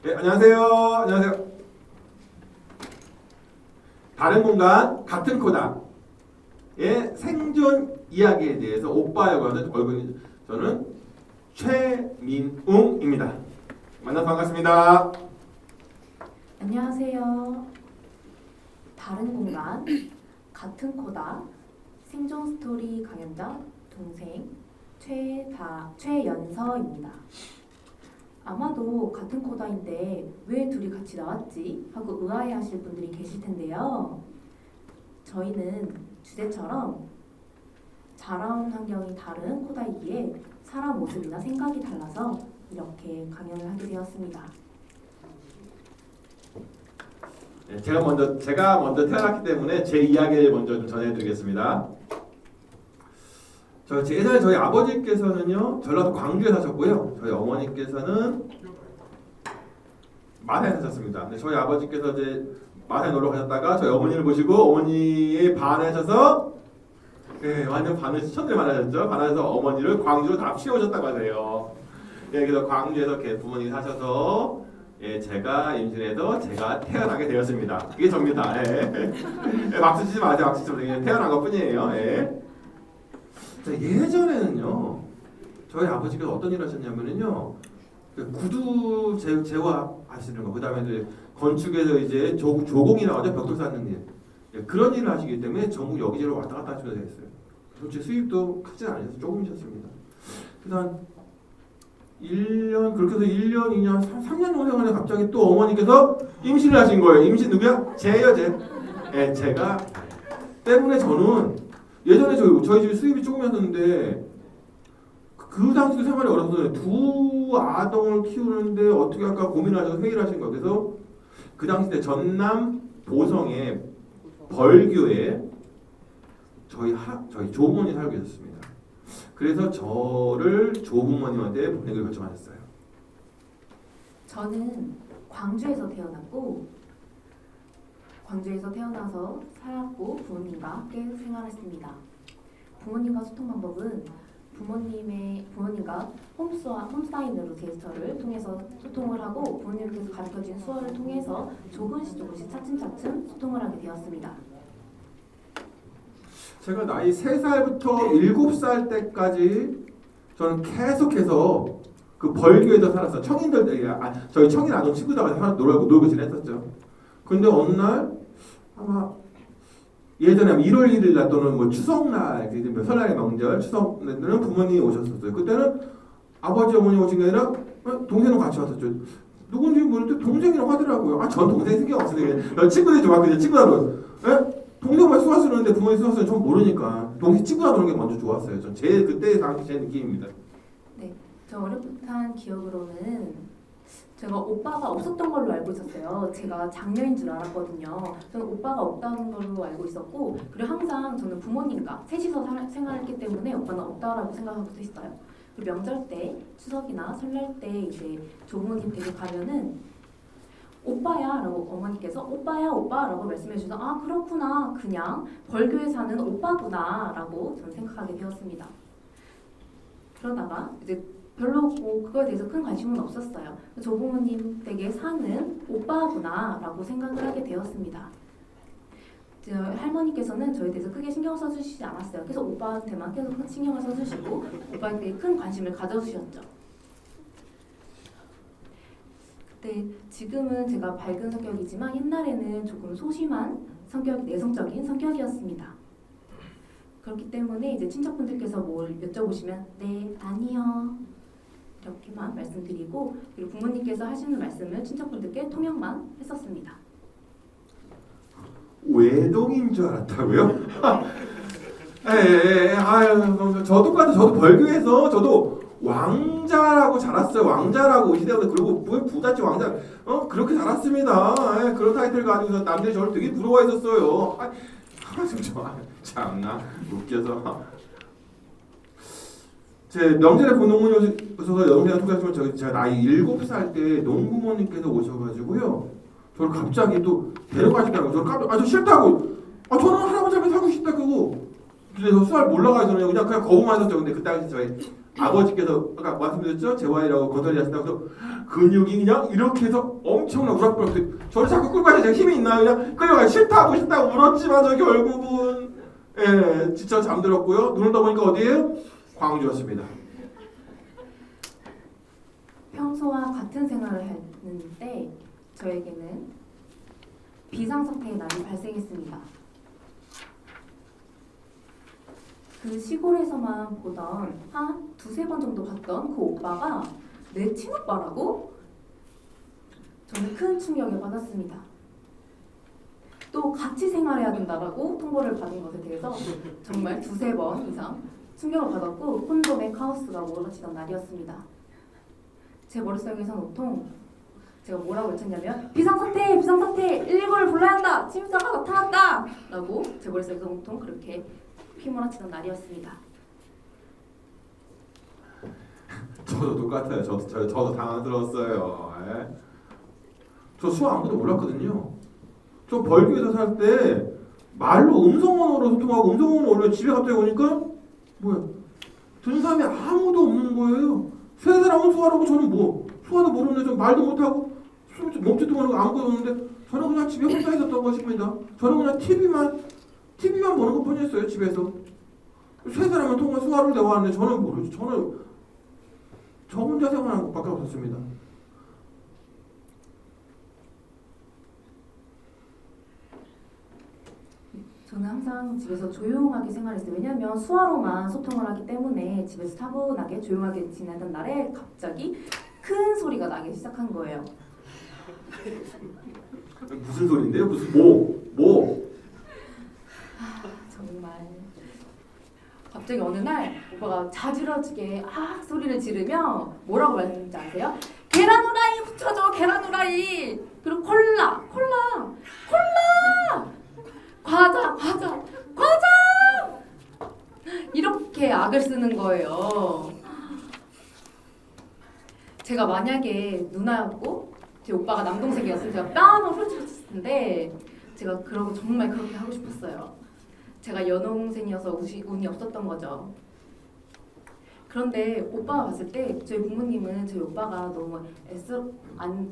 네, 안녕하세요. 안녕하세요. 다른 공간, 같은 코다의 생존 이야기에 대해서 오빠라고 하는 얼굴, 저는 최민웅입니다. 만나서 반갑습니다. 안녕하세요. 다른 공간, 같은 코다, 생존 스토리 강연자 동생 최연서입니다. 아마도 같은 코다인데 왜 둘이 같이 나왔지? 하고 의아해하실 분들이 계실 텐데요. 저희는 주제처럼 자라온 환경이 다른 코다이기에 사람 모습이나 생각이 달라서 이렇게 강연을 하게 되었습니다. 네, 제가 먼저 태어났기 때문에 제 이야기를 먼저 좀 전해드리겠습니다. 예전에 저희 아버지께서는요 전라도 광주에 사셨고요, 저희 어머니께서는 마산에 사셨습니다. 근데 저희 아버지께서 이제 마산에 놀러 가셨다가 저희 어머니를 보시고 어머니에 반하셔서 완전 천들 반하셨죠. 반하셔서 어머니를 광주로 다 치우셨다고 하세요. 그래서 광주에서 부모님이 사셔서 제가 임신해서 제가 태어나게 되었습니다. 그게 접니다. 박수 치지 마세요. 박수 치지 마세요. 태어난 것 뿐이에요. 예전에는요 저희 아버지가 어떤 일을 하셨냐면요 구두 제화하시는 거, 그 다음에 이제 건축에서 이제 조공이라고 하죠. 벽돌 쌓는 일, 그런 일을 하시기 때문에 전국 여기저기 왔다 갔다 하시면서 했어요. 그렇죠. 수입도 크지 않으셔서 조금이셨습니다. 그다음 1년, 그렇게 해서 1년, 2년, 3년 정도 생활에 갑자기 또 어머니께서 임신을 하신 거예요. 임신 누구야? 제예요, 제. 제가 때문에 저는 예전에 저희 집이 수입이 조금이었는데 그 당시도 생활이 어려서 두 아동을 키우는데 어떻게 할까 고민하셔서 회의를 하신 거예요. 그래서 그 당시 때 전남 보성의 벌교에 저희 조부모님이 살고 계셨습니다. 그래서 저를 조부모님한테 보내기로 결정하셨어요. 저는 광주에서 태어났고 광주에서 태어나서 살았고 부모님과 함께 생활했습니다. 부모님과 소통 방법은 부모님과 홈사인으로 제스처를 통해서 소통을 하고 부모님께서 가르쳐준 수어를 통해서 조금씩 차츰차츰 소통을 하게 되었습니다. 제가 나이 3살부터 7살 때까지 저는 계속해서 그 벌교에서 살았어요. 저희 청인 아동 친구들하고 놀고 지냈었죠. 근데 어느 날 아마 예전에 1월 1일 날 또는 뭐 추석날, 설날의 명절, 추석날에는 부모님이 오셨었어요. 그때는 아버지 어머니 오신 게 아니라 동생도 같이 왔었죠. 누군지 모르는데 동생이라고 하더라고요. 전 동생 신경 없으니까 친구들이 좋았거든요. 친구들하고 동생만 수화 쓰는데 부모님 수화 쓰는 전 모르니까 동생 친구가 노는 게 먼저 좋았어요. 전 그때 당시 제 느낌입니다. 네, 저 어렴풋한 기억으로는 제가 오빠가 없었던 걸로 알고 있었어요. 제가 장녀인 줄 알았거든요. 저는 오빠가 없다는 걸로 알고 있었고, 그리고 항상 저는 부모님과 셋이서 생활했기 때문에 오빠는 없다라고 생각하고 있어요. 그리고 명절 때, 추석이나 설날 때 이제 조부모님 댁에 가면은 오빠야 라고 어머니께서 오빠야 오빠라고 말씀해 주셔서 아 그렇구나, 그냥 벌교에 사는 오빠구나 라고 저는 생각하게 되었습니다. 그러다가 이제 별로 그거에 대해서 큰 관심은 없었어요. 조부모님 댁에 사는 오빠구나 라고 생각을 하게 되었습니다. 할머니께서는 저에 대해서 크게 신경 써주시지 않았어요. 그래서 오빠한테만 계속 신경을 써주시고 오빠에게 큰 관심을 가져주셨죠. 그때 지금은 제가 밝은 성격이지만 옛날에는 조금 소심한 성격, 내성적인 성격이었습니다. 그렇기 때문에 이제 친척분들께서 뭘 여쭤보시면 네, 아니요 이렇게만 말씀드리고, 그리고 부모님께서 하시는 말씀을 친척분들께 통역만 했었습니다. 외동인 줄 알았다고요? 저도 벌교에서 저도 왕자라고 자랐어요. 왕자라고 시대부터. 그리고 부잣집 왕자 그렇게 자랐습니다. 그런 타이틀 가지고서 남들이 저를 되게 부러워했었어요. 참나 웃겨서. 제 명절에 본 농부모님 오셔서 여동생이랑 통화하시면 제가 나이 7살 때 농부모님께서 오셔가지고요 저를 갑자기 또 데려가시더라고요. 저를 저 싫다고. 저는 할아버지 앞에 살고 싶다고. 그래서 수학 몰라가지고 그냥 거부만 했었죠. 근데 그 당시 저희 아버지께서 아까 말씀드렸죠? 재활이라고 거덜이 하신다고 해서 근육이 그냥 이렇게 해서 엄청난 우락부락. 저를 자꾸 끌고 가서 제가 힘이 있나요? 그냥 끌려가 싫다고 울었지만 저 결국은 지쳐 잠들었고요. 눈을 떠보니까 어디에요? 광주였습니다. 평소와 같은 생활을 했는데 저에게는 비상사태의 날이 발생했습니다. 그 시골에서만 보던 한 두세 번 정도 봤던 그 오빠가 내 친오빠라고? 저는 큰 충격을 받았습니다. 또 같이 생활해야 된다라고 통보를 받은 것에 대해서 정말 두세 번 이상 충격을 받았고 혼돈의 카오스가 몰아치던 날이었습니다. 제 머릿속에선 온통 제가 뭐라고 외쳤냐면 비상사태! 비상사태! 119를 불러야 한다! 침입자가 나타났다! 라고 제 머릿속에서 온통 그렇게 휘몰아치던 날이었습니다. 저도 똑같아요. 저도 당황스러웠어요. 저 수학 아무도 몰랐거든요. 저 벌교에서 살 때 말로 음성언어로 소통하고 음성언어로 원래 집에 갑자기 오니까 뭐야 듣는 사람이 아무도 없는 거예요. 세 사람은 수화라고 저는 뭐 수화도 모르는데 좀 말도 못하고 몸짓도 모르고 아무것도 없는데 저는 그냥 집에 혼자 있었던 것입니다. 저는 그냥 TV만 보는 것 뿐이었어요. 집에서 세 사람은 통화 수화로 대화하는데 저는 모르죠. 저는 저 혼자 생활한 것밖에 없었습니다. 저는 항상 집에서 조용하게 생활했어요. 왜냐하면 수화로만 소통을 하기 때문에 집에서 차분하게 조용하게 지내던 날에 갑자기 큰 소리가 나기 시작한 거예요. 무슨 소리인데요? 무슨 뭐? 정말 갑자기 어느 날 오빠가 자지러지게 소리를 지르며 뭐라고 말했는지 아세요? 계란 후라이 붙여줘 계란 후라이 그리고 콜라 과자 이렇게 악을 쓰는 거예요. 제가 만약에 누나였고 제 오빠가 남동생이었으면 제가 뺨을 후려쳤을 텐데 제가 정말 그렇게 하고 싶었어요. 제가 여동생이어서 운이 없었던 거죠. 그런데 오빠가 봤을 때 저희 부모님은 저희 오빠가 너무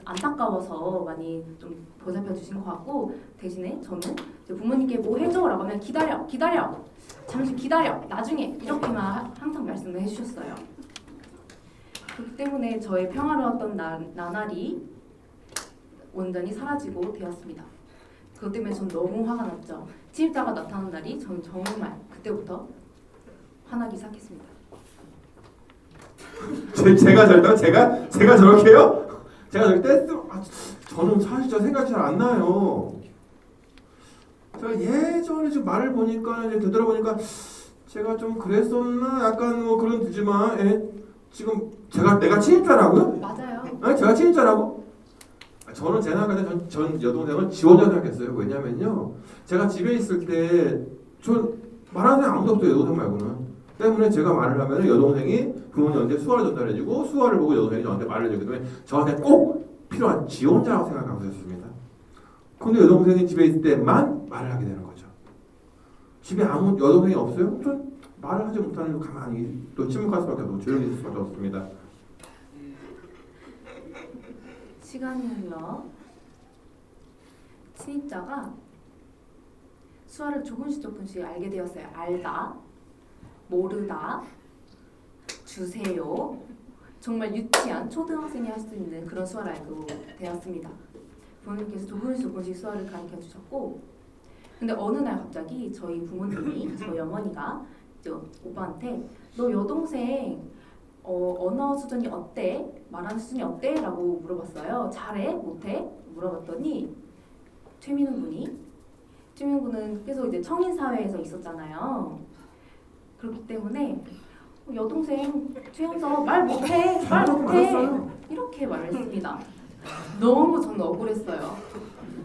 안타까워서 많이 좀 보살펴 주신 것 같고 대신에 저는 저희 부모님께 뭐 해줘라고 하면 기다려 잠시 기다려 나중에 이렇게만 항상 말씀을 해주셨어요. 그렇기 때문에 저의 평화로웠던 나날이 온전히 사라지고 되었습니다. 그것 때문에 전 너무 화가 났죠. 침입자가 나타난 날이 전 정말 그때부터 화나기 시작했습니다. 제가 저렇게요? 제가 저렇게 저는 사실 저 생각이 잘 안 나요. 제가 예전에 지금 말을 보니까 이제 되돌아보니까 제가 좀 그랬었나 약간 뭐 그런 드지만 지금 내가 침입자라고요? 맞아요. 제가 침입자라고? 저는 제 생각에 전 여동생을 지원자 생각했어요. 왜냐면요, 제가 집에 있을 때 전 말하는 사람 아무도 없어요. 여동생 말고는. 때문에 제가 말을 하면 여동생이 부모님한테 수화를 전달해주고 수화를 보고 여동생이 저한테 말을 해주기 때문에 저한테 꼭 필요한 지원자라고 생각하고 있었습니다. 근데 여동생이 집에 있을 때만 말을 하게 되는 거죠. 집에 아무 여동생이 없어요? 전 말을 하지 못하는 가만히 또 침묵할 수밖에 없고 조용히 있을 수밖에 없습니다. 시간이 흘러 침입자가 수화를 조금씩 알게 되었어요. 알다, 모르다, 주세요. 정말 유치한 초등학생이 할 수 있는 그런 수화를 알고 되었습니다. 부모님께서 조금씩 수화를 가르쳐 주셨고, 근데 어느 날 갑자기 저희 부모님이 저희 어머니가 오빠한테 너 여동생 언어 수준이 어때? 말하는 수준이 어때? 라고 물어봤어요. 잘해? 못해? 물어봤더니 최민우 군은 계속 이제 청인 사회에서 있었잖아요. 그렇기 때문에 여동생 최연서 말 못해 이렇게 말했습니다. 너무 저는 억울했어요.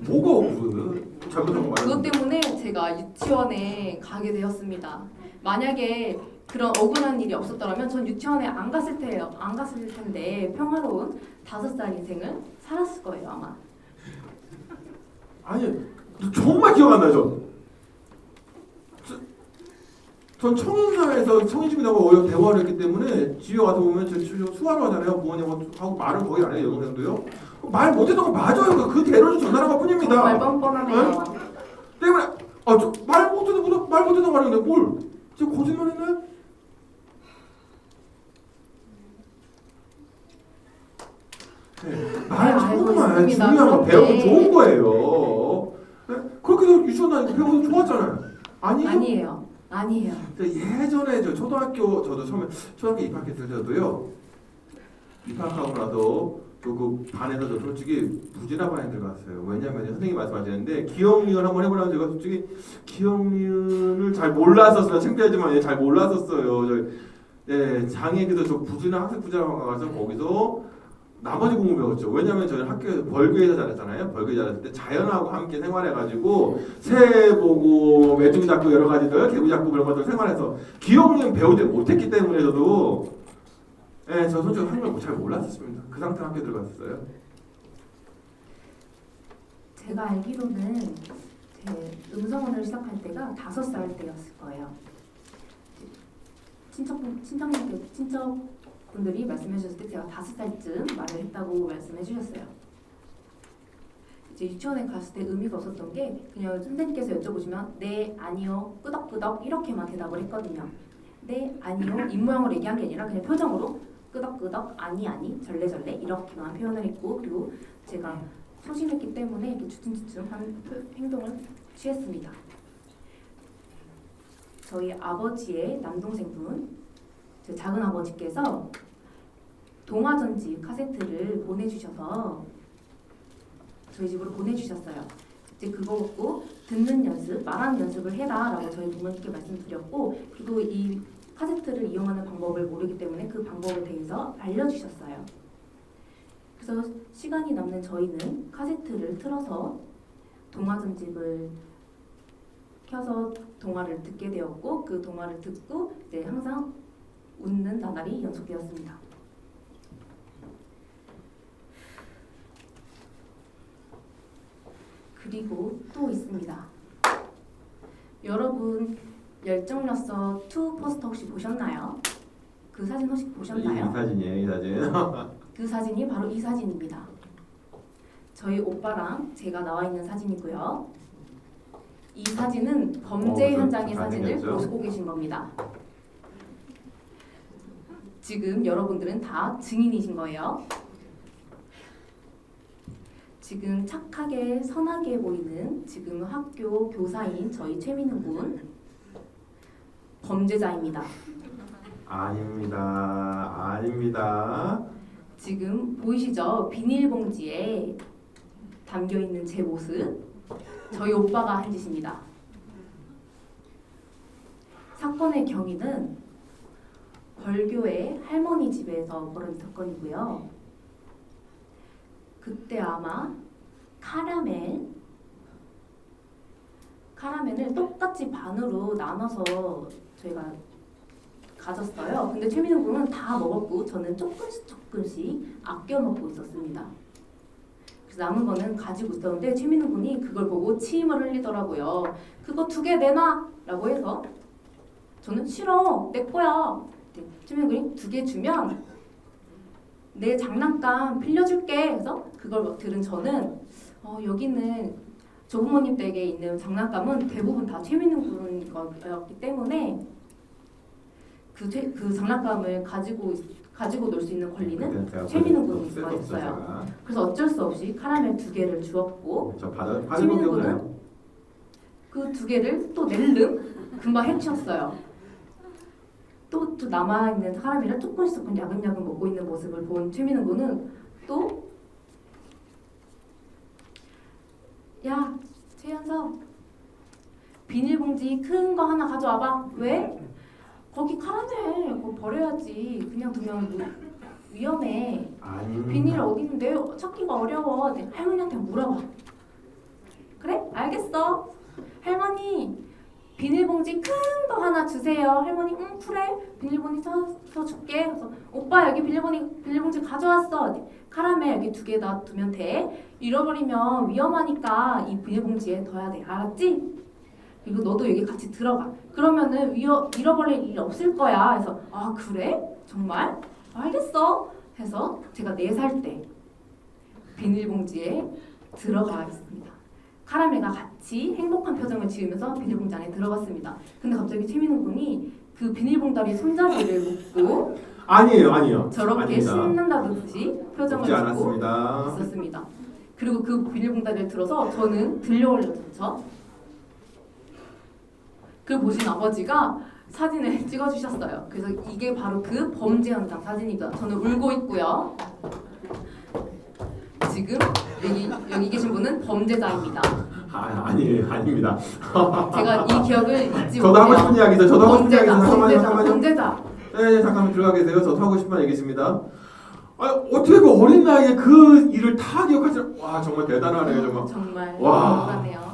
뭐가 억울해? 잘못한 거 그것 때문에 제가 유치원에 가게 되었습니다. 만약에 그런 억울한 일이 없었더라면 전 유치원에 안 갔을 텐데 평화로운 5살 인생을 살았을 거예요 아마. 아니 정말 기억 안 나죠? 전 청인사에서 청인중이라고 어려 대화를 했기 때문에 집에 와서 보면 저 수화로 하잖아요. 부모님하고 말을 거의 안 해요. 여동생도요. 말 못했던 거 맞아요. 그 대로를 전달한 것 뿐입니다. 정말 뻔뻔하네요. 때문에 말 못했던 말인데 뭘? 제가 거짓말했나요? 네, 말 정말 중요한 거 배우면 좋은 거예요. 네? 그렇게 해서 유치원 다니고 배워서 좋았잖아요. 아니에요? 아니에요. 예전에 저 저도 처음에 초등학교 입학했을 때도요. 입학하고 나서 그 반에서 저 솔직히 부진한 반에 들어갔어요. 왜냐면 선생님이 말씀하시는데 기억니은 한번 해보려면 제가 솔직히 기억니은을 잘 몰랐었어요. 창피하지만 잘 몰랐었어요. 장애에서 저 부진한 학생 부진학원 가서 거기서 나머지 공부 배웠죠. 왜냐면 저희 학교에서 벌교에서 잘했잖아요. 벌교 잘했을 때 자연하고 함께 생활해가지고 새 보고 메뚜기 잡고 여러 가지들 개구 잡고 그런 것들 생활해서 기억니은 배우지 못했기 때문에 저도 저 솔직히 한글 잘 몰랐었습니다. 그 상태로 학교 들어갔어요. 제가 알기로는 제 음성언어를 시작할 때가 5살 때였을 거예요. 친척분들이 말씀해 주셨을 때 제가 5살쯤 말을 했다고 말씀해 주셨어요. 이제 유치원에 갔을 때 의미가 없었던 게 그냥 선생님께서 여쭤보시면 네, 아니요, 끄덕끄덕 이렇게만 대답을 했거든요. 네, 아니요, 입모양으로 얘기한 게 아니라 그냥 표정으로 끄덕끄덕, 아니, 절레절레 이렇게만 표현을 했고 그리고 제가 소심했기 때문에 이렇게 주춤주춤한 행동을 취했습니다. 저희 아버지의 남동생분, 제 작은 아버지께서 동화전집 카세트를 보내주셔서 저희 집으로 보내주셨어요. 이제 그거 갖고 듣는 연습, 말하는 연습을 해라라고 저희 부모님께 말씀드렸고 그리고 이 카세트를 이용하는 방법을 모르기 때문에 그 방법에 대해서 알려주셨어요. 그래서 시간이 남는 저희는 카세트를 틀어서 동화전집을 켜서 동화를 듣게 되었고 그 동화를 듣고 이제 항상 웃는 나날이 연속되었습니다. 그리고 또 있습니다. 여러분 열정렸어 2 포스터 혹시 보셨나요? 그 사진 혹시 보셨나요? 이 사진이에요, 이 사진. 그 사진이 바로 이 사진입니다. 저희 오빠랑 제가 나와 있는 사진이고요. 이 사진은 범죄 현장의 사진을 보고 계신 겁니다. 지금 여러분들은 다 증인이신 거예요. 지금 착하게 선하게 보이는 지금 학교 교사인 저희 최민우 군 범죄자입니다. 아닙니다. 지금 보이시죠? 비닐봉지에 담겨있는 제 모습 저희 오빠가 한 짓입니다. 사건의 경위는 벌교의 할머니 집에서 벌어진 사건이고요. 그때 아마 카라멜을 똑같이 반으로 나눠서 저희가 가졌어요. 근데 최민우 군은 다 먹었고 저는 조금씩 아껴 먹고 있었습니다. 그래서 남은 거는 가지고 있었는데 최민우 군이 그걸 보고 침을 흘리더라고요. 그거 2개 내놔! 라고 해서 저는 싫어! 내 거야! 최민우 군이 2개 주면 내 장난감 빌려줄게! 해서 그걸 들은 저는 여기는 조부모님 댁에 있는 장난감은 대부분 다 최민우 군 거였기 때문에 그 장난감을 가지고 놀 수 있는 권리는 최민우 군이 있었어요. 그래서 어쩔 수 없이 카라멜 2개를 주었고 최민우 군은 그 2개를 또 낼름 금방 해치웠어요. 또 남아있는 카라멜을 조금씩 야금야금 먹고 있는 모습을 본 최민우 군은 또 야 최현석 비닐봉지 큰 거 하나 가져와봐. 왜? 거기 카라멜 그거 버려야지. 그냥 두면 위험해. 비닐 어디 있는데 찾기가 어려워. 할머니한테 물어봐. 그래? 알겠어. 할머니 비닐봉지 큰 거 하나 주세요. 할머니 응 그래. 비닐봉지 사서 줄게. 그래서 오빠 여기 비닐봉지 가져왔어. 카라멜 여기 2개 다 두면 돼. 잃어버리면 위험하니까 이 비닐봉지에 둬야 돼. 알았지? 그리고 너도 여기 같이 들어가. 그러면은 잃어버릴 일이 없을 거야. 해서 아 그래? 정말? 알겠어. 해서 제가 4살 때 비닐봉지에 들어가 있습니다. 카라멜과 같이 행복한 표정을 지으면서 비닐봉지 안에 들어갔습니다. 근데 갑자기 최민호 군이 그 비닐봉다리 손잡이를 묶고 아니에요. 저렇게 아닙니다. 신난다듯이 표정을 먹지 짓고 않았습니다. 있었습니다. 그리고 그 비닐봉다리를 들어서 저는 들려올렸죠. 그 보신 아버지가 사진을 찍어주셨어요. 그래서 이게 바로 그 범죄 현장 사진입니다. 저는 울고 있고요. 지금 여기 계신 분은 범죄자입니다. 아닙니다. 제가 이 기억을 잊지 저도 하고 못해요. 싶은 이야기 있어요. 저도 하고 싶은 이야기 있어요. 잠깐만요. 범죄자. 네, 잠깐만 들어가 계세요. 저도 하고 싶은 얘기 있습니다. 어떻게 그 어린 나이에 그 일을 다 기억하지? 와 정말 대단하네요 정말. 정말 와. 억울하네요.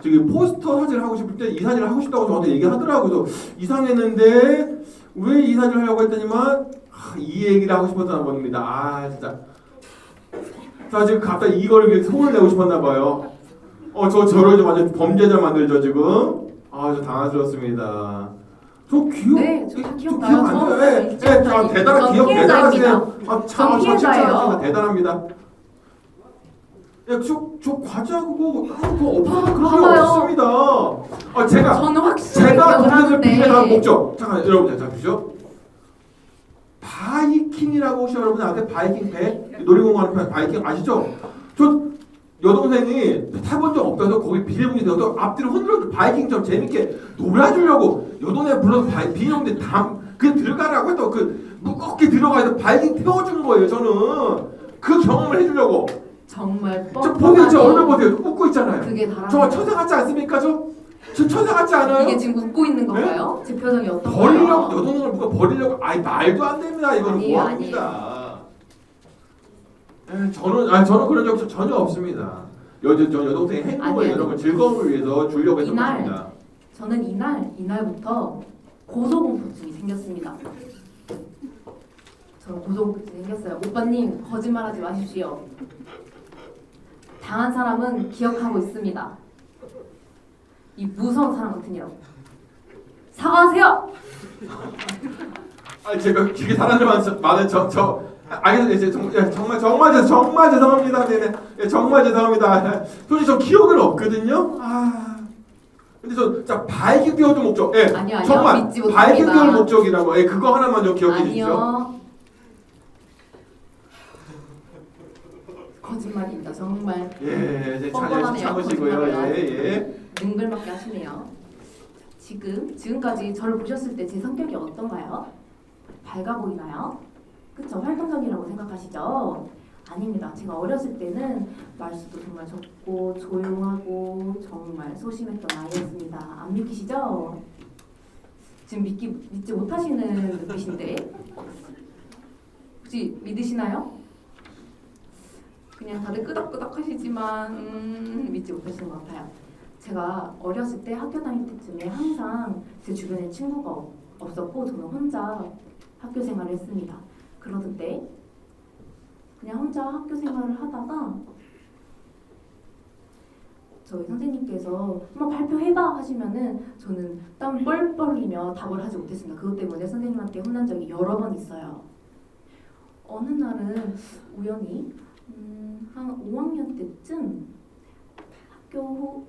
저기 포스터 사진을 하고 싶을 때 이 사진을 하고 싶다고 저한테 얘기하더라고요. 이상했는데 왜 이 사진을 하려고 했더니만 이 얘기를 하고 싶었던 겁니다. 진짜. 자 지금 갑자기 이걸 소문을 내고 싶었나 봐요. 저를 좀 완전 범죄자 만들죠 지금. 저 당황스럽습니다. 저 기억. 네, 저 저 기억나요. 기억 안 나요. 대단한 기억 대단하시네요. 참 피해자예요. 대단합니다. 저 과자하고 그거 없어서 그런 게 봐봐요. 없습니다. 저는 확실히 제가 기억을 동생을 하는데 피해다 목적. 잠깐 여러분 자 보시죠. 바이킹이라고 혹시 여러분 아세요? 바이킹 배 놀이공원 하는 바이킹 아시죠? 저 여동생이 타본 적 없어서 거기 비닐봉지 넣어서 앞뒤로 흔들어 바이킹처럼 재밌게 놀아주려고 여동생 불러서 비닐봉지 그냥 들어가라고 했다고 무겁게 들어가서 바이킹 태워준 거예요. 저는 그 경험을 해주려고. 정말 저 보세요, 저 얼굴 보세요. 웃고 있잖아요. 그게 다른 저 처자 같지 않습니까? 저 처자 같지 않아요? 이게 지금 웃고 있는 건가요? 제 표정이 어떤가요? 버리려고 여동생을 누가 버리려고 말도 안 됩니다. 이거는 아니에요, 뭐합니다. 저는 그런 적 전혀 없습니다. 여동생의 행복을 아니에요. 여러분 즐거움을 위해서 주려고 했던 이날 것입니다. 저는 이날부터 고소공포증이 생겼습니다. 저는 고소공포증이 생겼어요. 오빠님 거짓말하지 마십시오. 당한 사람은 기억하고 있습니다. 이 무서운 사람 같은 이라고 사과하세요. 제가 길게 사람들 많은 알겠어요. 정말 죄송합니다. 네네. 정말 죄송합니다. 솔직히 저 기억은 없거든요. 근데 바이킹 태워준 목적. 아니요, 정말 믿지 못합니다. 바이킹 태워준 목적이라고. 그거 하나만 좀 기억해 주십시오. 아니요. 거짓말입니다. 정말. 이제 뻔뻔하네요, 참으시고요. 거짓말이요. 능글맞게 하시네요. 지금까지 저를 보셨을 때 제 성격이 어떤가요? 밝아 보이나요? 그쵸? 활동적이라고 생각하시죠? 아닙니다. 제가 어렸을 때는 말수도 정말 적고 조용하고 정말 소심했던 아이였습니다. 안 믿기시죠? 지금 믿지 못하시는 눈빛인데 혹시 믿으시나요? 그냥 다들 끄덕끄덕 하시지만 믿지 못하시는 것 같아요. 제가 어렸을 때 학교 다닐 때쯤에 항상 제 주변에 친구가 없었고 저는 혼자 학교 생활을 했습니다. 그러던 때 그냥 혼자 학교 생활을 하다가 저희 선생님께서 한번 발표해봐 하시면은 저는 땀 뻘뻘 흘리며 답을 하지 못했습니다. 그것 때문에 선생님한테 혼난 적이 여러 번 있어요. 어느 날은 우연히 한 5학년 때쯤 학교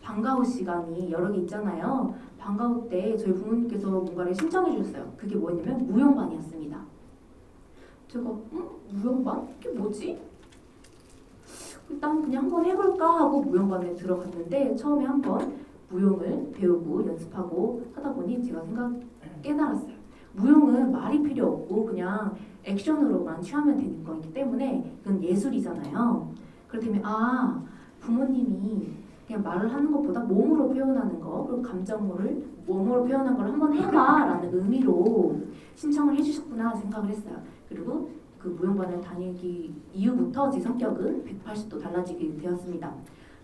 방과 후 시간이 여러 개 있잖아요. 방과 후 때 저희 부모님께서 뭔가를 신청해 주셨어요. 그게 뭐였냐면 무용반이었습니다. 제가 무용반? 그게 뭐지? 일단 그냥 한번 해볼까 하고 무용반에 들어갔는데 처음에 한번 무용을 배우고 연습하고 하다 보니 제가 깨달았어요. 무용은 말이 필요 없고 그냥 액션으로만 취하면 되는 거기 때문에 그건 예술이잖아요. 그렇다면 부모님이 그냥 말을 하는 것보다 몸으로 표현하는 거 그리고 감정을 몸으로 표현한 걸 한번 해봐라는 의미로 신청을 해주셨구나 생각을 했어요. 그리고 그 무용반을 다니기 이후부터 제 성격은 180도 달라지게 되었습니다.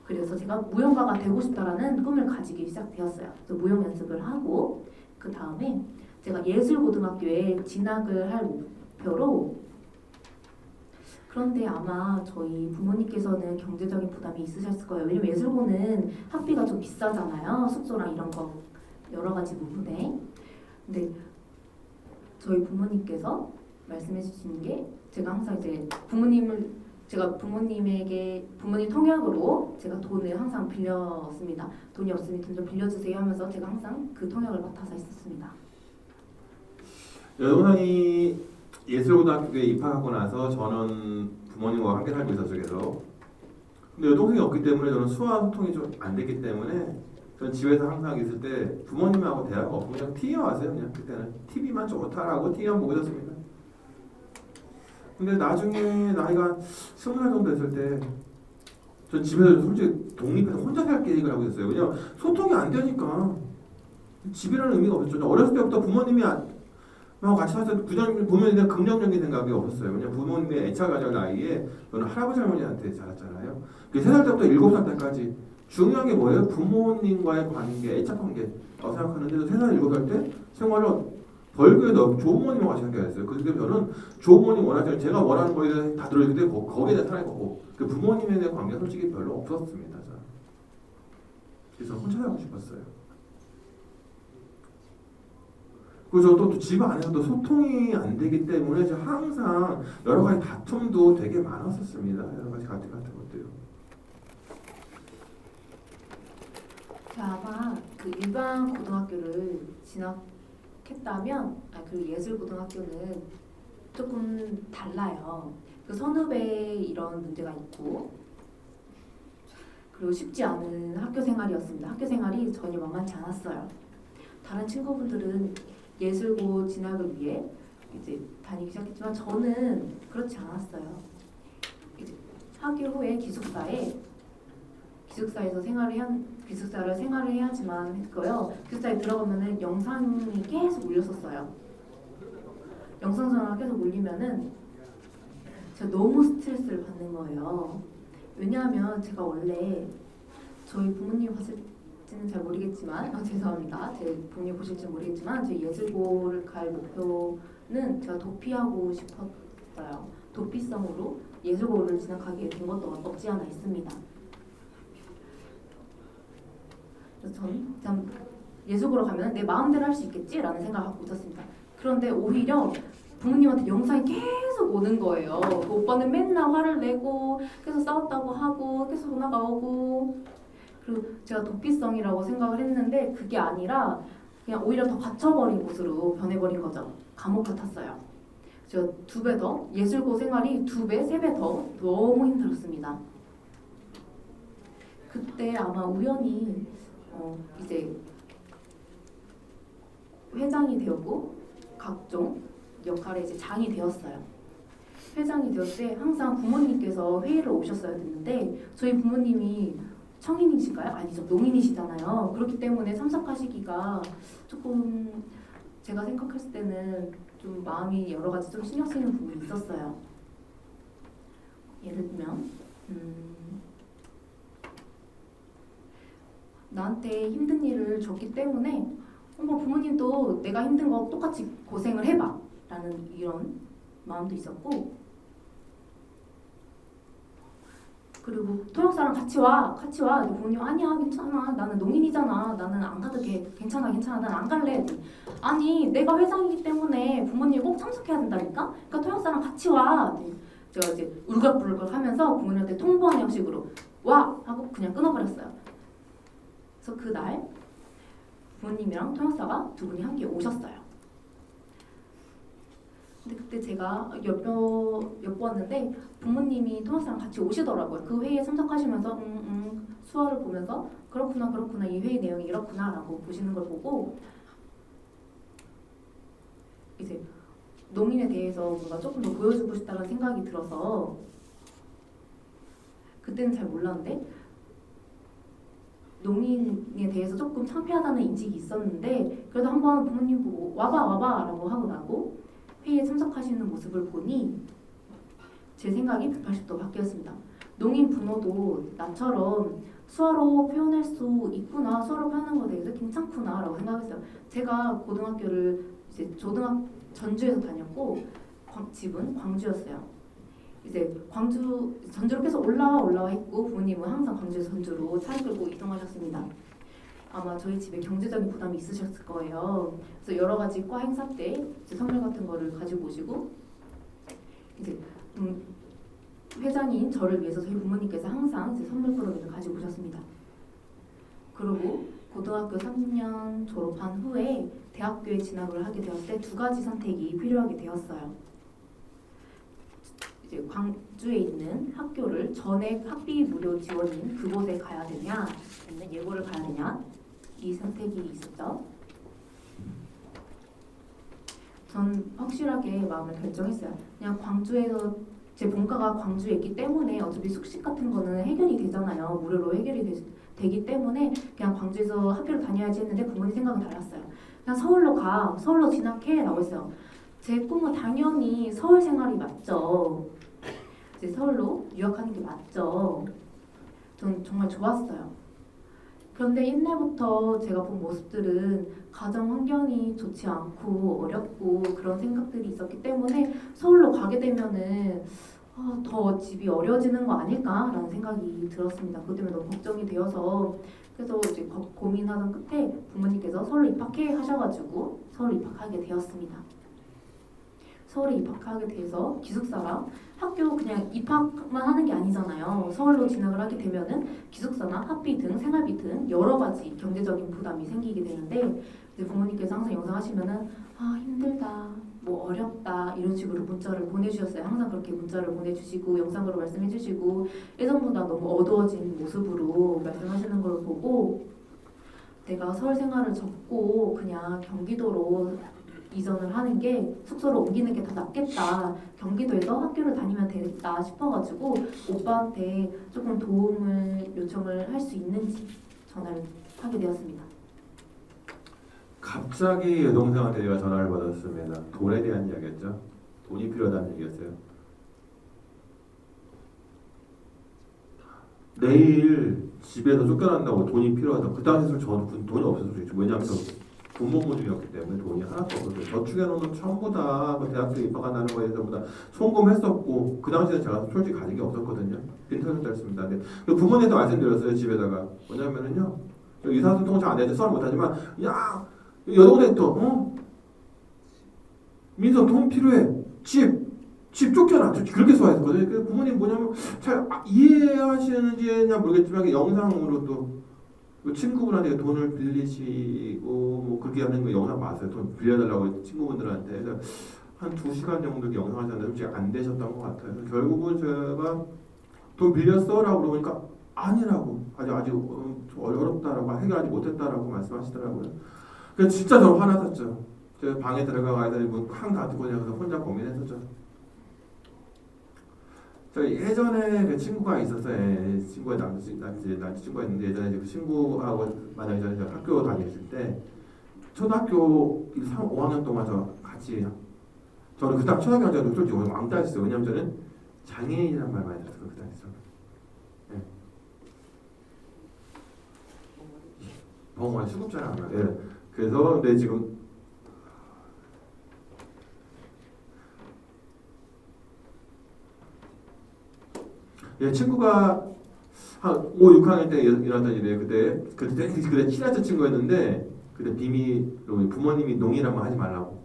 그래서 제가 무용가가 되고 싶다라는 꿈을 가지기 시작되었어요. 그래서 무용 연습을 하고 그 다음에 제가 예술고등학교에 진학을 할 목표로 그런데 아마 저희 부모님께서는 경제적인 부담이 있으셨을 거예요. 왜냐면 예술고는 학비가 좀 비싸잖아요. 숙소랑 이런 거 여러 가지 부분에. 근데 저희 부모님께서 말씀해 주시는 게 제가 항상 이제 제가 부모님에게 부모님 통역으로 제가 돈을 항상 빌렸습니다. 돈이 없으니 돈 좀 빌려주세요 하면서 제가 항상 그 통역을 맡아서 있었습니다. 여동생이 예술고등학교에 입학하고 나서 저는 부모님과 함께 살고 있었어요. 계속. 근데 여동생이 없기 때문에 저는 수화 소통이 좀 안 됐기 때문에 저는 집에서 항상 있을 때 부모님하고 대화가 없고 그냥 TV 왔어요. 그냥 그때는 TV만 좋다라고 TV만 보고 있었습니다. 근데 나중에 나이가 20살 정도 됐을 때 전 집에서 솔직히 독립해서 혼자 살 계획을 하고 있었어요. 왜냐면 소통이 안 되니까 집이라는 의미가 없었죠. 어렸을 때부터 부모님이 하고 같이 살때 부모님에 대한 긍정적인 생각이 없었어요. 왜냐면 부모님의 애착 가질 나이에 저는 할아버지 할머니한테 자랐잖아요. 3살 때부터 7살 때까지 중요한 게 뭐예요? 부모님과의 관계, 애착 관계라고 생각하는데 3살, 7살 때 생활을 벌교에서 조부모님과 같이 하게 했어요. 그래서 저는 조부모님 원하지 않는 제가 원하는 거에 대해서 다 들어주는데 거기에 대한 사랑이 없고 그 부모님에 대한 관계가 솔직히 별로 없었습니다. 저는. 그래서 혼자 살고 싶었어요. 그리고 또 집 안에서도 소통이 안 되기 때문에 제가 항상 여러 가지 다툼도 되게 많았었습니다. 여러 가지 같은 것들요. 아마 그 일반 고등학교를 진학했다면 그 예술 고등학교는 조금 달라요. 그 선후배 이런 문제가 있고 그리고 쉽지 않은 학교 생활이었습니다. 학교 생활이 전혀 만만치 않았어요. 다른 친구분들은 예술고 진학을 위해 이제 다니기 시작했지만 저는 그렇지 않았어요. 이제 학교 후에 기숙사에서 기숙사를 생활을 해야지만 했고요. 기숙사에 들어가면은 영상이 계속 울렸었어요. 영상 전화가 계속 울리면은 제가 너무 스트레스를 받는 거예요. 왜냐하면 제가 원래 저희 부모님 봤을지는 잘 모르겠지만 죄송합니다. 제 부모님 보실지는 모르겠지만 제 예술고를 갈 목표는 제가 도피하고 싶었어요. 도피성으로 예술고를 진학하게 된 것도 없지 않아 있습니다. 그래서 저는 예술고로 가면 내 마음대로 할 수 있겠지라는 생각을 갖고 있었습니다. 그런데 오히려 부모님한테 영상이 계속 오는 거예요. 그 오빠는 맨날 화를 내고 계속 싸웠다고 하고 계속 전화가 오고 그리고 제가 도피성이라고 생각을 했는데 그게 아니라 그냥 오히려 더 갇혀버린 곳으로 변해버린 거죠. 감옥 같았어요. 제가 2배 더 예술고 생활이 2배, 3배 더 너무 힘들었습니다. 그때 아마 우연히 이제 회장이 되었고 각종 역할에 이제 장이 되었어요. 회장이 되었을 때 항상 부모님께서 회의를 오셨어야 됐는데 저희 부모님이 청인이신가요? 아니죠. 농인이시잖아요. 그렇기 때문에 참석하시기가 조금 제가 생각했을 때는 좀 마음이 여러 가지 좀 신경 쓰이는 부분이 있었어요. 예를 들면 나한테 힘든 일을 줬기 때문에 부모님도 내가 힘든 거 똑같이 고생을 해봐 라는 이런 마음도 있었고 그리고 통역사랑 같이 와 부모님 아니야 괜찮아 나는 농인이잖아 나는 안 가도 돼 괜찮아 나는 안 갈래 아니 내가 회장이기 때문에 부모님 꼭 참석해야 된다니까 그러니까 통역사랑 같이 와 제가 이제 울긋불긋 하면서 부모님한테 통보하는 형식으로 와 하고 그냥 끊어버렸어요. 그래서 그날 부모님이랑 통역사가 2분이 함께 오셨어요. 근데 그때 제가 엿보았는데 부모님이 통역사랑 같이 오시더라고요. 그 회의에 참석하시면서 수화를 보면서 그렇구나 이 회의 내용이 이렇구나 라고 보시는 걸 보고 이제 농인에 대해서 뭔가 조금 더 보여주고 싶다는 생각이 들어서 그때는 잘 몰랐는데 농인에 대해서 조금 창피하다는 인식이 있었는데 그래도 한번 부모님 보고 와봐 라고 하고 나고 회의에 참석하시는 모습을 보니 제 생각이 180도 바뀌었습니다. 농인 부모도 나처럼 수화로 표현할 수 있구나 수화로 표현하는 것에 대해서 괜찮구나 라고 생각했어요. 제가 고등학교를 이제 전주에서 다녔고 집은 광주였어요. 이제 광주 전주로 계속 올라와 했고 부모님은 항상 광주에서 전주로 차를 끌고 이동하셨습니다. 아마 저희 집에 경제적인 부담이 있으셨을 거예요. 그래서 여러 가지 과 행사 때 이제 선물 같은 거를 가지고 오시고 이제 회장인 저를 위해서 저희 부모님께서 항상 이제 선물 꾸러미를 가지고 오셨습니다. 그리고 고등학교 3년 졸업한 후에 대학교에 진학을 하게 되었을 때 두 가지 선택이 필요하게 되었어요. 이제 광주에 있는 학교를 전액 학비 무료 지원인 그곳에 가야 되냐, 아니면 예고를 가야 되냐, 이 선택이 있었죠. 전 확실하게 마음을 결정했어요. 그냥 광주에서 제 본가가 광주에 있기 때문에 어차피 숙식 같은 거는 해결이 되잖아요. 무료로 해결이 되기 때문에 그냥 광주에서 학교를 다녀야지 했는데 부모님 생각은 달랐어요. 그냥 서울로 가, 서울로 진학해 라고 했어요. 제 꿈은 당연히 서울 생활이 맞죠. 이제 서울로 유학하는 게 맞죠. 전 정말 좋았어요. 그런데 옛날부터 제가 본 모습들은 가정 환경이 좋지 않고 어렵고 그런 생각들이 있었기 때문에 서울로 가게 되면은 더 집이 어려워지는 거 아닐까라는 생각이 들었습니다. 그것 때문에 너무 걱정이 되어서 그래서 이제 고민하던 끝에 부모님께서 서울로 입학해 하셔가지고 서울로 입학하게 되었습니다. 서울에 입학하게 돼서 기숙사랑 학교 그냥 입학만 하는 게 아니잖아요. 서울로 진학을 하게 되면은 기숙사나 학비 등 생활비 등 여러 가지 경제적인 부담이 생기게 되는데 이제 부모님께서 항상 영상 하시면은 힘들다, 뭐 어렵다 이런 식으로 문자를 보내주셨어요. 항상 그렇게 문자를 보내주시고 영상으로 말씀해주시고 예전보다 너무 어두워진 모습으로 말씀하시는 걸 보고 내가 서울 생활을 접고 그냥 경기도로 이전을 하는 게 숙소로 옮기는 게 더 낫겠다. 경기도에서 학교를 다니면 되겠다 싶어가지고 오빠한테 조금 도움을 요청을 할 수 있는지 전화를 하게 되었습니다. 갑자기 여동생한테 제가 전화를 받았습니다. 돈에 대한 이야기였죠. 돈이 필요하다는 얘기였어요. 내일 집에서 쫓겨난다고 돈이 필요하다. 그 당시에 저는 돈이 없었어요. 왜냐하면 군복무 중이었기 때문에 돈이 하나도 없었어요. 저축해놓은 전부 다 대학교에 입학한다는 거에 대해서 송금했었고 그 당시에 제가 솔직히 가진 게 없었거든요. 빈털털했습니다. 근데 부모님도 말씀드렸어요. 집에다가 뭐냐면은요. 의사소통은 잘 안 되는데 수학 못하지만 야 여동생 또 민서 돈 필요해. 집 쫓겨나. 그렇게 소화했거든요. 그 부모님 뭐냐면 잘 이해하시는지 모르겠지만 영상으로 또 친구분한테 돈을 빌리시고 뭐 그렇게 하는 거 영상 봤어요. 돈 빌려달라고 친구분들한테. 그래서 한 2시간 정도 영상 하셨는데 솔직히 안 되셨던 것 같아요. 결국은 제가 돈 빌렸어? 라고 물어보니까 아니라고. 아직 어렵다라고 해결하지 못했다라고 말씀하시더라고요. 그래서 진짜 저 화났었죠. 제가 방에 들어가서 문 닫고 그냥 혼자 고민했었죠. 저 예전에 그 친구가 있었어요. 친구가 남자친구가 있는데 예전에 그 친구하고 만약에 저 학교 다녔을 때 초등학교 5학년 동안 저 같이 저는 그 당시 초등학교 때는 솔직히 왕따였어요. 왜냐면 저는 장애인이란 말 많이 들었어요. 그 당시에. 네. 벙어리 수급자라는 말. 예. 그래서 근데 지금 친구가 한 5, 6학년 때 일어났던 일이에요. 그때 친했던 친구였는데 그때 비밀로 부모님이 농이라면 하지 말라고.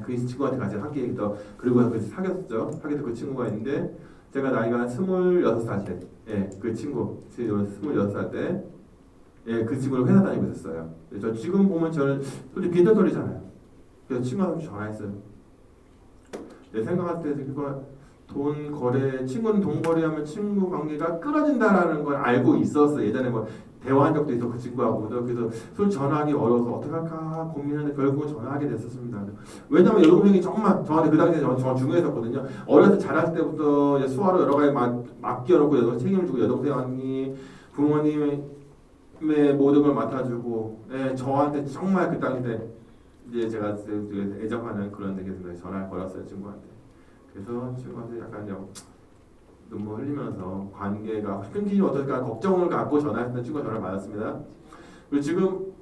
그 친구한테 같이 학기에 또 그리고 그 사귀었죠. 사귀었던 그 친구가 있는데 제가 나이가 26살 때, 그 친구 26살 때, 그 친구를 회사 다니고 있었어요. 저 지금 보면 저는 솔직히 빈털털이잖아요. 그래서 친구한테 전화했어요. 내 생각할 때 그거 돈 거래, 친구는 돈 거래하면 친구 관계가 끊어진다라는 걸 알고 있었어. 예전에 뭐 대화한 적도 있어 그 친구하고도. 그래서 솔직히 전화하기 어려워서 어떡할까 고민하는데 결국은 전화하게 됐었습니다. 왜냐면 여동생이 정말 저한테 그 당시에 정말 중요했었거든요. 어렸을 때 자랄 때부터 이제 수화로 여러 가지 맡겨놓고 여동생 책임을 주고 여동생 언니 부모님의 모든 걸 맡아주고 저한테 정말 그 당시 때 이제 제가 애정하는 그런 데서 전화를 걸었어요 친구한테. 그래서 친구한테 약간 눈물 흘리면서 관계가 끊기면 어떨까 걱정을 갖고 전화했던 친구가 전화를 받았습니다. 그리고 지금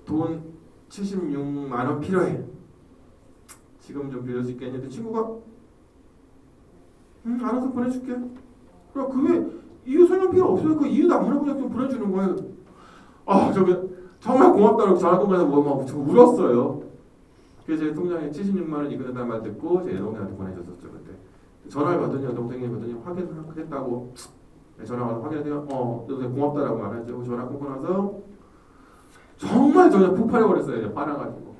돈 76만 원 필요해. 지금 좀 빌릴 수 있겠냐? 그 친구가 알아서 보내줄게. 그래 그게 이유 설명 필요 없어요. 그 이유도 안 물어보고 그냥 보내주는 거예요. 저기 정말 고맙다고 전화 통화해서 막 울었어요. 그래서 제 통장에 76만 원 입금했다는 말 듣고 제 여동생한테 보내줬었죠 그때. 전화를 받더니 여동생이 확인했다고 전화 와서 확인해서 여동생 고맙다라고 말하죠. 전화 끊고 나서 정말 저는 폭발해버렸어요. 그냥 화나가지고.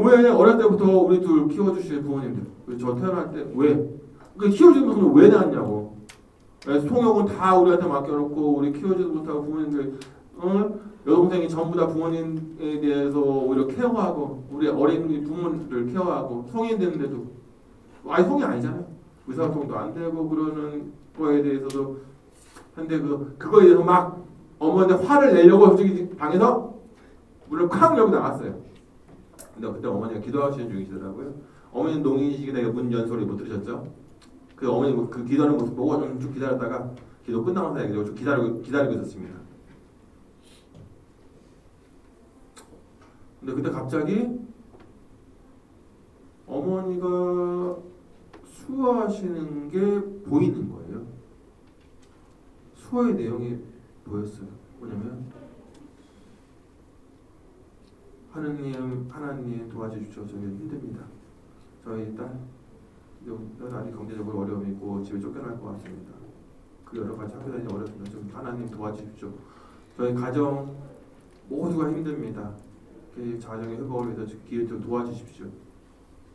왜 어릴 때부터 우리 둘 키워주신 부모님들 저 태어날 때 왜? 그 키워주는 것은 왜 낳았냐고. 그래서 통역은 다 우리한테 맡겨놓고 우리 키워주지 못하고 부모님들 여동생이 전부 다 부모님에 대해서 오히려 케어하고 우리 어린 부모를 케어하고 성인 됐는데도 성이 아니잖아요. 의사소통도 안 되고 그러는 거에 대해서도 근데 그거에 대해서 막 어머니한테 화를 내려고 솔직히 방에서 문을 쾅 열고 나갔어요. 근데 그때 어머니가 기도하시는 중이시더라고요. 어머니는 농인이시기에 문 연 소리 못 들으셨죠? 그 어머니 그 기도하는 모습 보고 좀 기다렸다가 기도 끝나고 나서 좀 기다리고 있었습니다. 근데 그때 갑자기 어머니가 수화하시는 게 보이는 거예요. 수화의 내용이 보였어요. 뭐냐면 하나님 도와주십시오. 저희 힘듭니다. 저희 딸 아직 경제적으로 어려움이 있고 집에 쫓겨날 것 같습니다. 그 여러 가지 학교 다니기 어렵습니다. 좀 하나님 도와주십시오. 저희 가정 모두가 힘듭니다. 가정의 회복을 위해서 기회 좀 도와주십시오.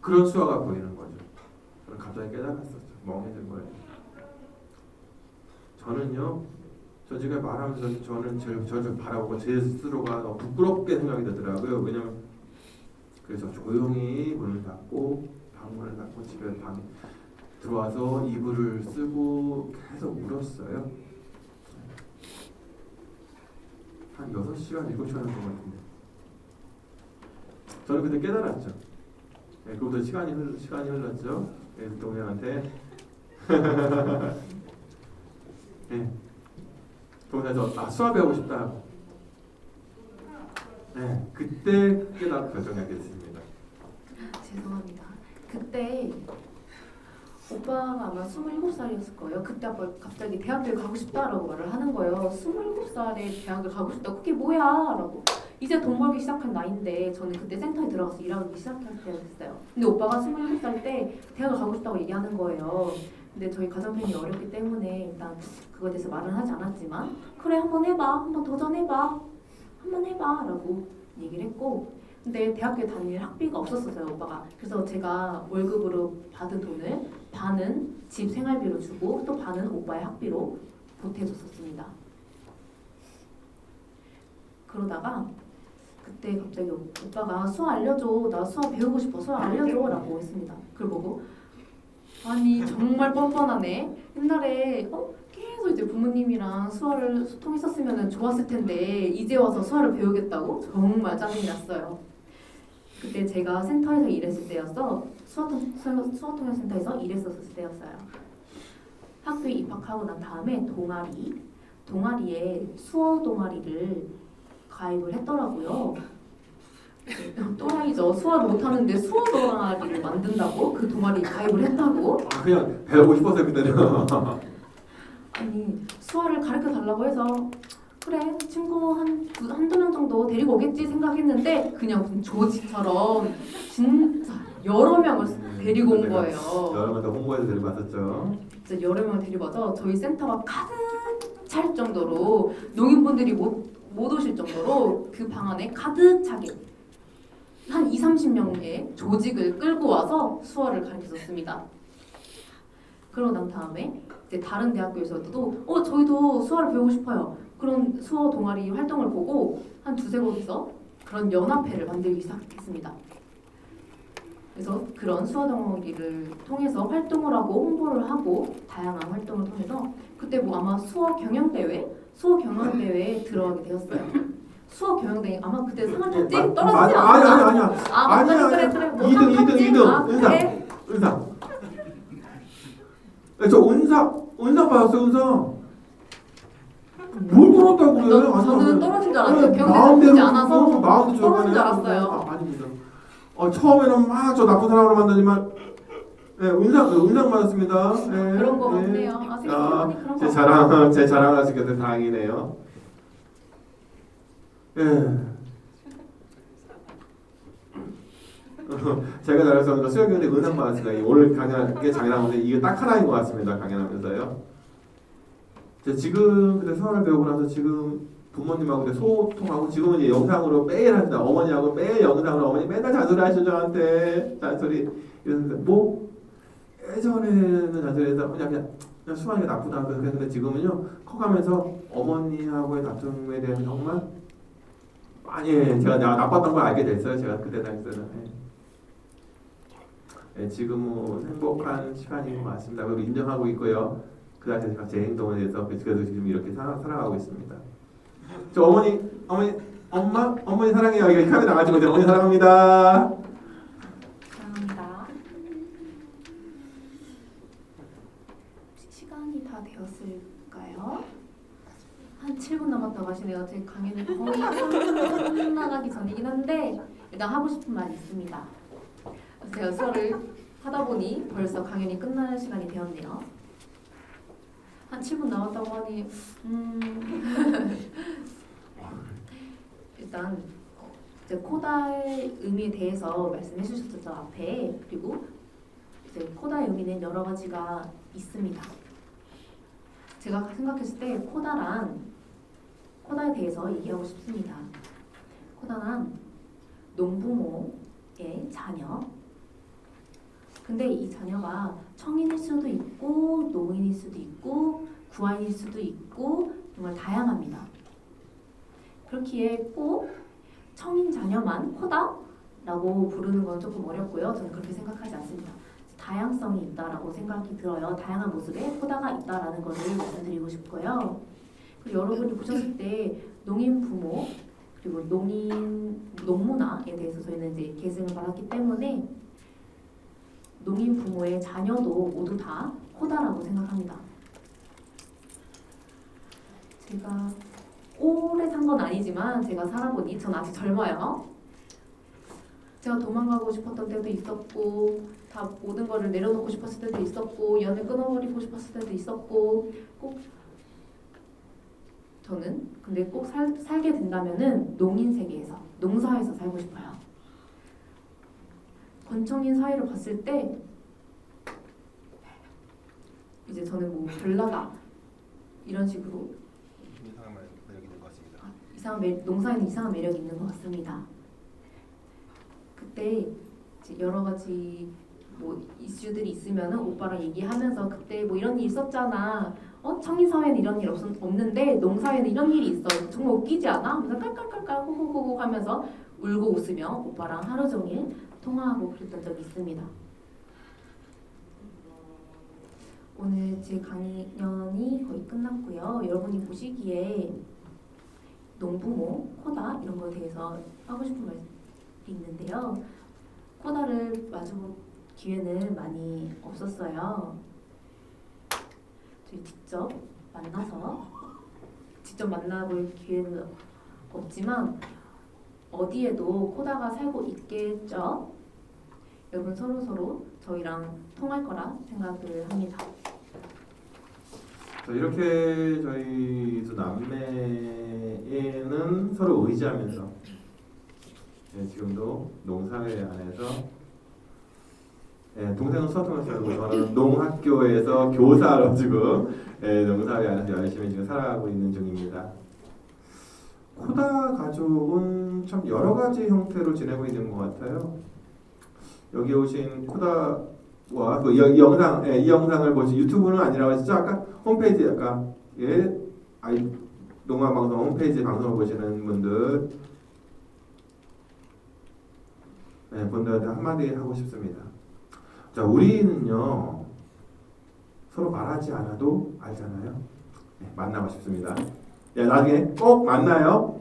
그런 수화가 보이는 거죠. 저는 갑자기 깨달았었죠. 멍해진 거예요. 저는요, 저 지금 말하면서 저는 저를 바라보고 제 스스로가 너무 부끄럽게 생각이 되더라고요. 왜냐면 그래서 조용히 문을 닫고 방문을 닫고 집에 방에 들어와서 이불을 쓰고 계속 울었어요. 한 6시간, 7시간 한 것 같은데. 저는 그때 깨달았죠. 그부터 시간이 흘렀죠. 동생한테 동생한테 수학 배우고 싶다고. 그때 깨닫고 결정하게 됐습니다. 죄송합니다. 그때 오빠가 아마 27살이었을 거예요. 그때 아빠 갑자기 대학교에 가고 싶다라고 말을 하는 거예요. 27살에 대학을 가고 싶다. 그게 뭐야? 라고. 이제 돈 벌기 시작한 나이인데 저는 그때 센터에 들어가서 일하기 시작할 때였어요. 근데 오빠가 27살 때 대학을 가고 싶다고 얘기하는 거예요. 근데 저희 가정편이 어렵기 때문에 일단 그거에 대해서 말은 하지 않았지만 그래 한번 해봐. 한번 도전해봐. 한번 해봐. 라고 얘기를 했고 근데 대학교에 다닐 학비가 없었어요. 오빠가. 그래서 제가 월급으로 받은 돈을 반은 집 생활비로 주고 또 반은 오빠의 학비로 보태줬었습니다. 그러다가 그때 갑자기 오빠가 수학 알려줘. 나 수학 배우고 싶어. 수학 알려줘. 라고 했습니다. 그걸 보고 아니 정말 뻔뻔하네. 옛날에 계속 이제 부모님이랑 수학을 소통했었으면 좋았을 텐데 이제 와서 수학을 배우겠다고? 정말 짜증이 났어요. 그때 제가 센터에서 일했을 때였어. 수학통역센터에서 일했었을 때였어요. 학교에 입학하고 난 다음에 동아리에 수어 동아리를 가입을 했더라고요. 또라이죠. 수화를 못하는데 수어 동아리를 만든다고? 그 동아리 가입을 했다고? 그냥 배우고 싶어서 그때는. 아니 수화를 가르쳐 달라고 해서 그래 친구 한두 명 정도 데리고 오겠지 생각했는데 그냥 무슨 조직처럼 진짜 여러 명을 데리고 온 거예요. 여러 명 다 홍보해서 데리고 왔었죠. 진짜 여러 명을 데리고 와서 저희 센터가 가득 찰 정도로 농인분들이 못 오실 정도로 그 방 안에 가득 차게 한 20-30명의 조직을 끌고 와서 수어를 가르쳐줬습니다. 그러고 난 다음에 이제 다른 대학교에서도 저희도 수어를 배우고 싶어요. 그런 수어 동아리 활동을 보고 한 2-3곳에서 그런 연합회를 만들기 시작했습니다. 그래서 그런 수어 동아리를 통해서 활동을 하고 홍보를 하고 다양한 활동을 통해서 그때 아마 수어 경연대회에 들어가게 되었어요. 수어 경연대회 아마 그때 상을 탔지? 떨어지지 않았나? 아니야. 맞다. 그래. 2등. 은상. 저 은상 받았어요. 은상. 뭘 떨었다고 그래요? 저는 떨어진 줄 알았어요. 경연대회 보지 않아서 떨어진 줄 알았어요. 아닙니다. 처음에는 막 저 나쁜 사람으로 만들지만 네, 은상 받았습니다. 네, 그런 거 네. 같네요. 아, 생각해보니 그런 거 제 자랑하시게 돼 다행이네요. 예. 제가 잘했었는 거 수영연대 은상 받았습니다. 오늘 강연한 게 장난인데 이게 딱 하나인 것 같습니다. 강연하면서요. 제가 지금 그때 서울을 배우고 나서 지금 부모님하고 소통하고 지금은 이제 영상으로 매일 합니다. 어머니하고 매일 영상으로 어머니 맨날 잔소리 하시죠 저한테 잔소리 이랬는데 뭐 예전에는 잔소리해서 그냥 수많은 게 나쁘다 그랬는데 지금은요 커가면서 어머니하고의 다툼에 대해서 정말 많이 제가 나빴던 걸 알게 됐어요. 제가 그때 당시에는. 네, 지금은 행복한 시간인 것 같습니다. 그리고 인정하고 있고요. 그 당시에 제가 제 행동에 대해서 그래도 지금 이렇게 살아가고 있습니다. 저 어머니 사랑해요. 이거 카메라 나가지고 어머니 사랑합니다. 감사합니다. 시간이 다 되었을까요? 한 7분 남았다고 하시네요. 제 강의는 거의 끝나가기 전이긴 한데 일단 하고 싶은 말이 있습니다. 제가 수업을 하다 보니 벌써 강연이 끝날 시간이 되었네요. 한 7분 남았다고 하니 일단 이제 코다의 의미에 대해서 말씀해 주셨죠 앞에. 그리고 이제 코다의 의미는 여러 가지가 있습니다. 제가 생각했을 때 코다에 대해서 얘기하고 싶습니다. 코다는 농부모의 자녀. 근데 이 자녀가 청인일 수도 있고 노인일 수도 있고 구아인일 수도 있고 정말 다양합니다. 그렇기에 꼭 청인 자녀만 코다라고 부르는 건 조금 어렵고요. 저는 그렇게 생각하지 않습니다. 다양성이 있다라고 생각이 들어요. 다양한 모습의 코다가 있다라는 것을 말씀드리고 싶고요. 그리고 여러분이 보셨을 때 농인 부모 그리고 농문화에 대해서 저희는 이제 계승을 받았기 때문에 농인 부모의 자녀도 모두 다 코다라고 생각합니다. 제가 오래 산 건 아니지만 제가 살아보니 전 아직 젊어요. 제가 도망가고 싶었던 때도 있었고 다 모든 거를 내려놓고 싶었을 때도 있었고 연을 끊어버리고 싶었을 때도 있었고 꼭 저는 근데 꼭 살게 된다면은 농인 세계에서 농사에서 살고 싶어요. 권총인 사회를 봤을 때 이제 저는 뭐 별나다 이런 식으로 이상한 매력이 있는 것 같습니다. 농사에는 이상한 매력이 있는 것 같습니다. 그때 이제 여러 가지 뭐 이슈들이 있으면은 오빠랑 얘기하면서 그때 뭐 이런 일 있었잖아. 청인 사회는 이런 일 없는데 농사에는 이런 일이 있어. 정말 웃기지 않아? 하면서 깔깔깔깔 호호호호 하면서 울고 웃으며 오빠랑 하루 종일 통화하고 그랬던 적이 있습니다. 오늘 제 강연이 거의 끝났고요. 여러분이 보시기에 농부모, 코다 이런 거에 대해서 하고 싶은 말이 있는데요. 코다를 마주볼 기회는 많이 없었어요. 저희 직접 만나볼 기회는 없지만 어디에도 코다가 살고 있겠죠. 여러분 서로 저희랑 통할 거라 생각을 합니다. 이렇게 저희 두 남매에는 서로 의지하면서 지금도 농사회 안에서 동생은 수학학원 살고 저는 농학교에서 교사로 지금 농사회 안에서 열심히 지금 살아가고 있는 중입니다. 코다 가족은 참 여러 가지 형태로 지내고 있는 것 같아요. 여기 오신 코다와 이 영상을 보시 유튜브는 아니라고 했죠. 아까 홈페이지 농화방송 홈페이지 방송을 보시는 분들 분들한테 한마디 하고 싶습니다. 자, 우리는요 서로 말하지 않아도 알잖아요. 만나고 싶습니다. 나중에 꼭 만나요.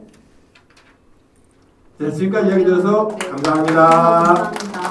자, 지금까지 이야기 들어서 감사합니다. 감사합니다.